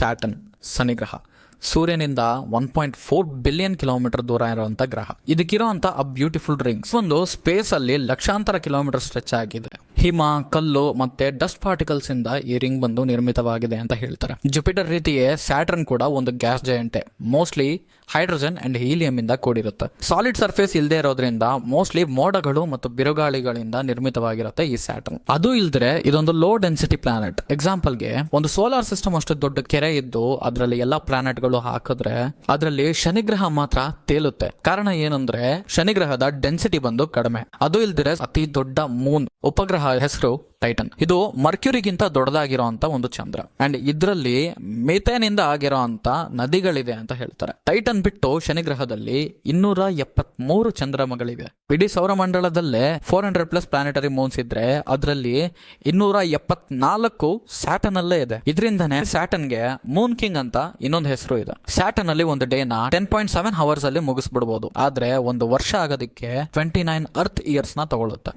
Saturn ಶನಿಗ್ರಹ ಸೂರ್ಯನಿಂದ 1.4 billion kilometre ದೂರ ಇರುವಂತ ಗ್ರಹ. ಇದಕ್ಕಿರೋ ಅಂತ ಬ್ಯೂಟಿಫುಲ್ ರಿಂಗ್ಸ್ ಒಂದು ಸ್ಪೇಸ್ ಅಲ್ಲಿ ಲಕ್ಷಾಂತರ ಕಿಲೋಮೀಟರ್ ಸ್ಟ್ರೆಚ್ ಆಗಿದೆ. ಹಿಮ, ಕಲ್ಲು ಮತ್ತೆ ಡಸ್ಟ್ ಪಾರ್ಟಿಕಲ್ಸ್ ಇಂದ ಈ ರಿಂಗ್ ಬಂದು ನಿರ್ಮಿತವಾಗಿದೆ ಅಂತ ಹೇಳ್ತಾರೆ. ಜುಪಿಟರ್ ರೀತಿಯೇ ಸ್ಯಾಟರ್ನ್ ಕೂಡ ಒಂದು ಗ್ಯಾಸ್ ಜಯಂಟೆ. ಮೋಸ್ಟ್ಲಿ ಹೈಡ್ರೋಜನ್ ಅಂಡ್ ಹೀಲಿಯಂ ಇಂದ ಕೂಡಿರುತ್ತೆ. ಸಾಲಿಡ್ ಸರ್ಫೇಸ್ ಇಲ್ಲದೆ ಇರೋದ್ರಿಂದ ಮೋಸ್ಟ್ಲಿ ಮೋಡಗಳು ಮತ್ತು ಬಿರುಗಾಳಿಗಳಿಂದ ನಿರ್ಮಿತವಾಗಿರುತ್ತೆ ಈ ಸ್ಯಾಟರ್ನ್. ಅದು ಇಲ್ದ್ರೆ ಇದೊಂದು ಲೋ ಡೆನ್ಸಿಟಿ ಪ್ಲಾನೆಟ್. ಎಕ್ಸಾಂಪಲ್ಗೆ ಒಂದು ಸೋಲಾರ್ ಸಿಸ್ಟಮ್ ಅಷ್ಟು ದೊಡ್ಡ ಕೆರೆ ಇದ್ದು ಅದರಲ್ಲಿ ಎಲ್ಲಾ ಪ್ಲಾನೆಟ್ ಗಳು ಹಾಕಿದ್ರೆ ಅದರಲ್ಲಿ ಶನಿಗ್ರಹ ಮಾತ್ರ ತೇಲುತ್ತೆ. ಕಾರಣ ಏನಂದ್ರೆ ಶನಿಗ್ರಹದ ಡೆನ್ಸಿಟಿ ಬಂದು ಕಡಿಮೆ. ಅದು ಇಲ್ದಿರೆ ಅತಿ ದೊಡ್ಡ ಮೂನ್ ಉಪಗ್ರಹ ಹೆಸರು ಟೈಟನ್. ಇದು ಮರ್ಕ್ಯೂರಿಗಿಂತ ದೊಡ್ಡದಾಗಿರುವಂತ ಒಂದು ಚಂದ್ರ ಅಂಡ್ ಇದರಲ್ಲಿ ಮಿಥೇನ್ ಇಂದ ಆಗಿರೋ ಅಂತ ನದಿಗಳಿದೆ ಅಂತ ಹೇಳ್ತಾರೆ. ಟೈಟನ್ ಬಿಟ್ಟು ಶನಿಗ್ರಹದಲ್ಲಿ 273 ಚಂದ್ರಮಗಳಿವೆ. ಇಡೀ ಸೌರಮಂಡಲದಲ್ಲೇ 400+ ಪ್ಲಾನೆಟರಿ ಮೂನ್ಸ್ ಇದ್ರೆ ಅದರಲ್ಲಿ 274 ಸ್ಯಾಟರ್ನ್ ಅಲ್ಲೇ ಇದೆ. ಇದರಿಂದನೇ ಸ್ಯಾಟರ್ನ್ಗೆ ಮೂನ್ ಕಿಂಗ್ ಅಂತ ಇನ್ನೊಂದು ಹೆಸರು ಇದೆ. ಸ್ಯಾಟರ್ನ್ ಅಲ್ಲಿ ಒಂದು ಡೇನ 10.7 hours ಅಲ್ಲಿ ಮುಗಿಸ್ಬಿಡ್ಬೋದು. ಆದ್ರೆ ಒಂದು ವರ್ಷ ಆಗೋದಕ್ಕೆ 29 ಅರ್ತ್ ಇಯರ್ಸ್ ನ ತಗೊಳುತ್ತೆ.